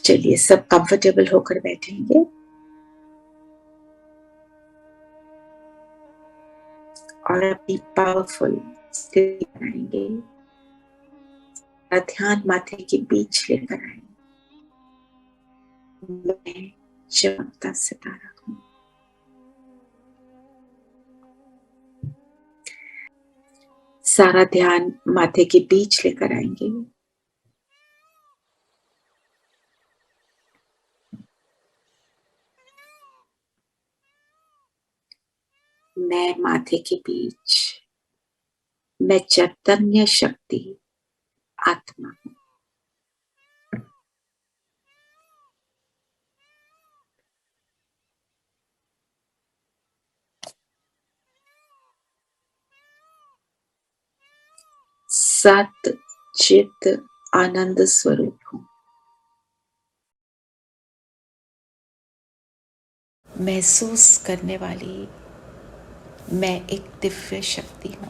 चलिए सब कंफर्टेबल होकर बैठेंगे और अपनी पावरफुल स्थिति बनाएंगे। ध्यान माथे के बीच लेकर आएंगे। मैं चमकता सितारा हूं। सारा ध्यान माथे के बीच लेकर आएंगे। मैं माथे के बीच, मैं चैतन्य शक्ति आत्मा हूं। सत चित आनंद स्वरूप हूं। महसूस करने वाली मैं एक दिव्य शक्ति हूं।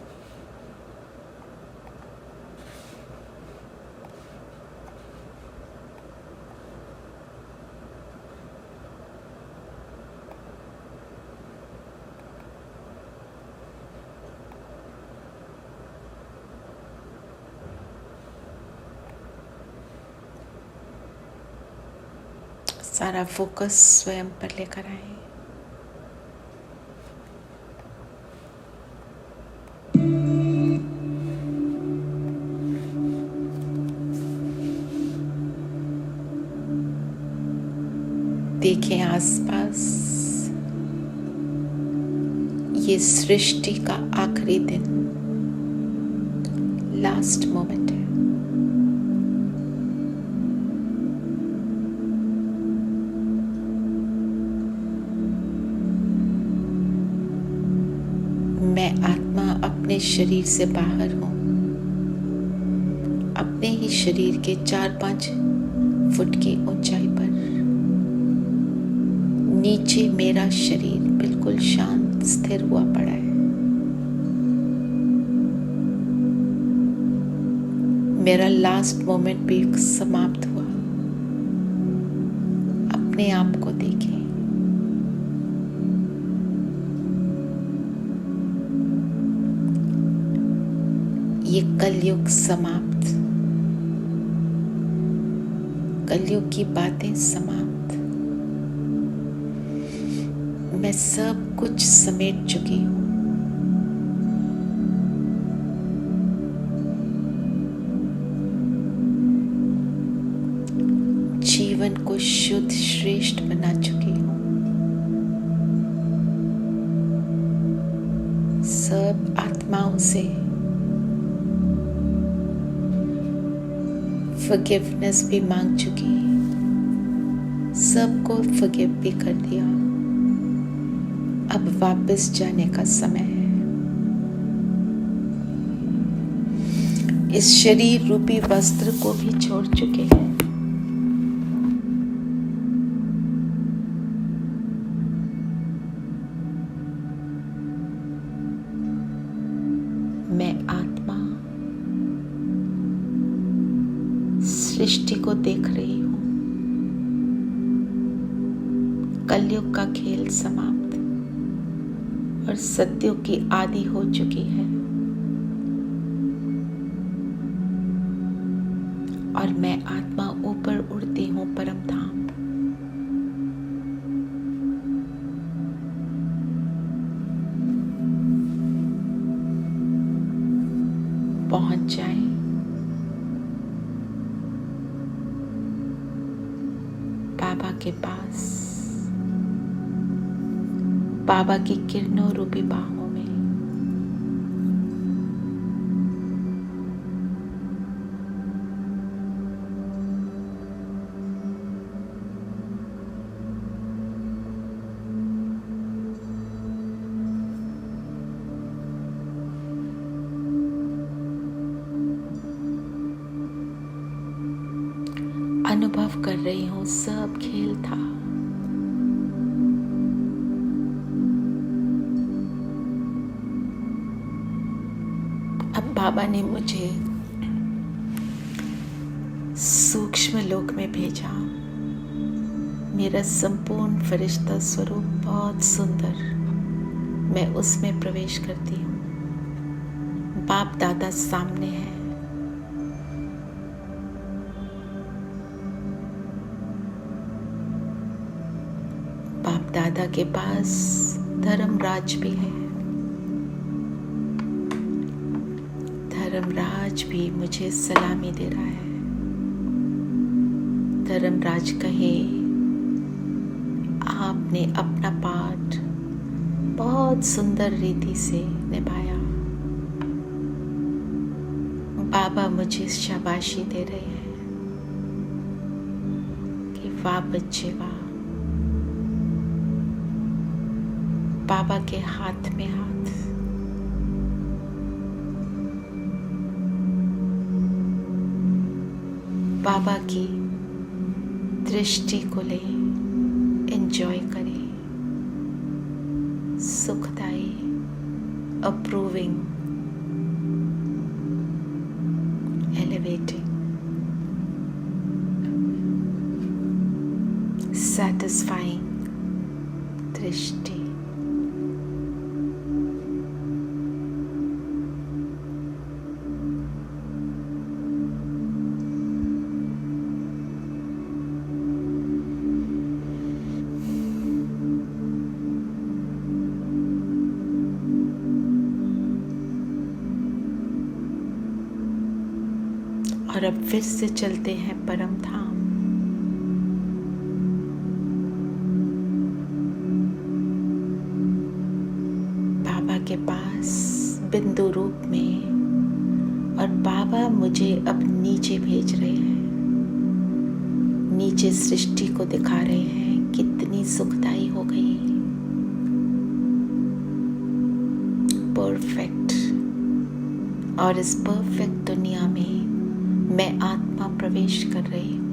सारा फोकस स्वयं पर लेकर आए। देखें आसपास, ये सृष्टि का आखिरी दिन, लास्ट मोमेंट है। मैं आत्मा अपने शरीर से बाहर हूं। अपने ही शरीर के 4-5 फुट की ऊंचाई पर नीचे मेरा शरीर बिल्कुल शांत स्थिर हुआ पड़ा है। मेरा लास्ट मोमेंट भी समाप्त हुआ। अपने आप को देखें। ये कलयुग समाप्त, कलयुग की बातें समाप्त। मैं सब कुछ समेट चुकी हूं। जीवन को शुद्ध श्रेष्ठ बना चुकी हूं। सब आत्माओं से फॉरगिवनेस भी मांग चुकी, सबको फॉरगिव भी कर दिया। अब वापस जाने का समय है। इस शरीर रूपी वस्त्र को भी छोड़ चुके हैं। मैं आत्मा सृष्टि को देख रही हूं। कलयुग का खेल समाप्त और सत्युग की आदि हो चुकी है। और मैं आत्मा ऊपर उड़ती हूं परम धाम। पहुंच जाए बाबा के पास, बाबा की किरणों रूपी बाहों में। अनुभव कर रही हूं सब खेल था। अब बाबा ने मुझे सूक्ष्म लोक में भेजा। मेरा संपूर्ण फरिश्ता स्वरूप बहुत सुंदर, मैं उसमें प्रवेश करती हूँ। बाप दादा सामने है। बाप दादा के पास धर्मराज भी है। धर्मराज भी मुझे सलामी दे रहा है। धर्मराज कहे, आपने अपना पाठ बहुत सुंदर रीति से निभाया। बाबा मुझे शाबाशी दे रहे हैं कि वाह बच्चे वाह। बाबा के हाथ में हाथ। बाबा की दृष्टि को ले, एंजॉय करें। सुखदाई, अप्रूविंग, एलिवेटिंग, सैटिस्फाइंग दृष्टि। और अब फिर से चलते हैं परम धाम। बाबा के पास बिंदु रूप में, और बाबा मुझे अब नीचे भेज रहे हैं। नीचे सृष्टि को दिखा रहे हैं कितनी सुखदाई हो गई, परफेक्ट। और इस परफेक्ट दुनिया में मैं आत्मा प्रवेश कर रही हूँ।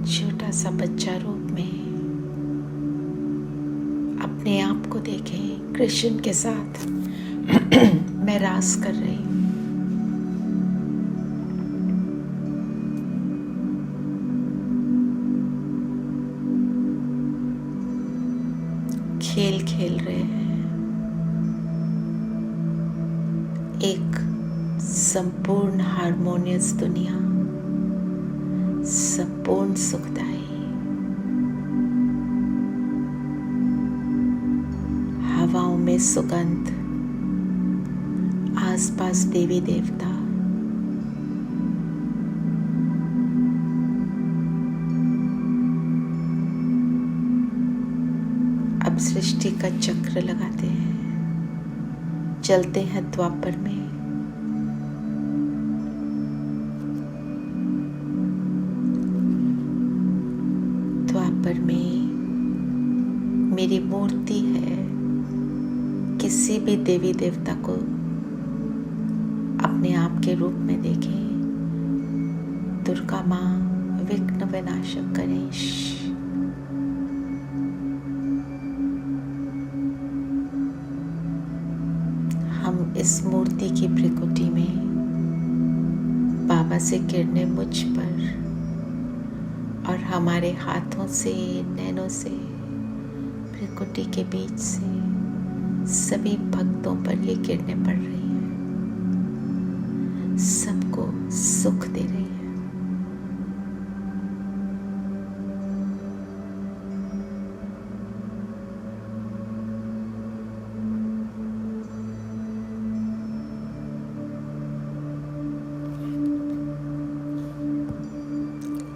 छोटा सा बच्चा रूप में अपने आप को देखें, कृष्ण के साथ मैं रास कर रही हूँ। खेल खेल रहे हैं, एक संपूर्ण हार्मोनियस दुनिया, संपूर्ण सुखदाई। हवाओं में सुगंध, आसपास देवी देवता। अब सृष्टि का चक्र लगाते हैं, चलते हैं द्वापर में। द्वापर में मेरी मूर्ति है। किसी भी देवी देवता को अपने आप के रूप में देखें। दुर्गा माँ, विघ्न विनाशक गणेश। हम इस मूर्ति की प्रकृति में बाबा से किरणें मुझ पर और हमारे हाथों से, नैनों से, प्रकृति के बीच से सभी भक्तों पर ये किरणें पड़ रही हैं, सबको सुख दे रही है।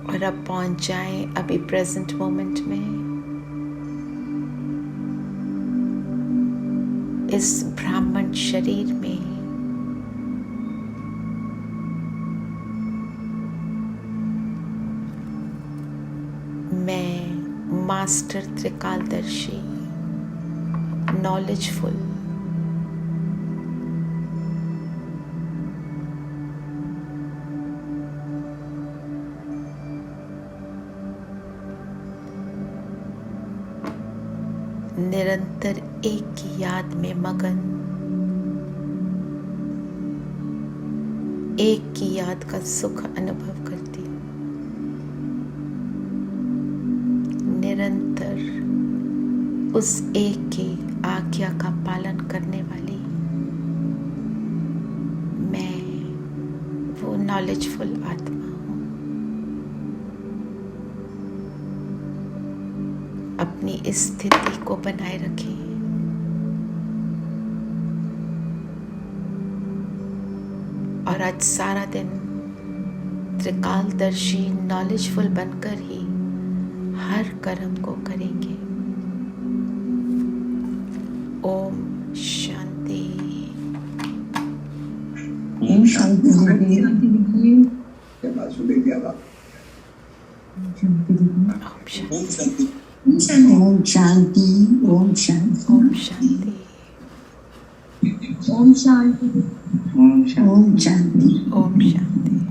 और अब पहुंच जाएं अभी प्रेजेंट मोमेंट में, इस ब्राह्मण शरीर में। मैं मास्टर त्रिकालदर्शी, नॉलेजफुल, निरंतर एक की याद में मगन, एक की याद का सुख अनुभव करती हूँ। निरंतर उस एक की आज्ञा का पालन करने वाली मैं वो नॉलेजफुल आत्मा हूँ। अपनी इस स्थिति को बनाए रखें। और आज सारा दिन त्रिकालदर्शी नॉलेजफुल बनकर ही हर कर्म को करेंगे। ओम शांति। ओम शांति दीदी। ओम शांति। ओम शांति। ओम शांति। ओम शांति। ओम शांति। ओम शांति। ओम शांति।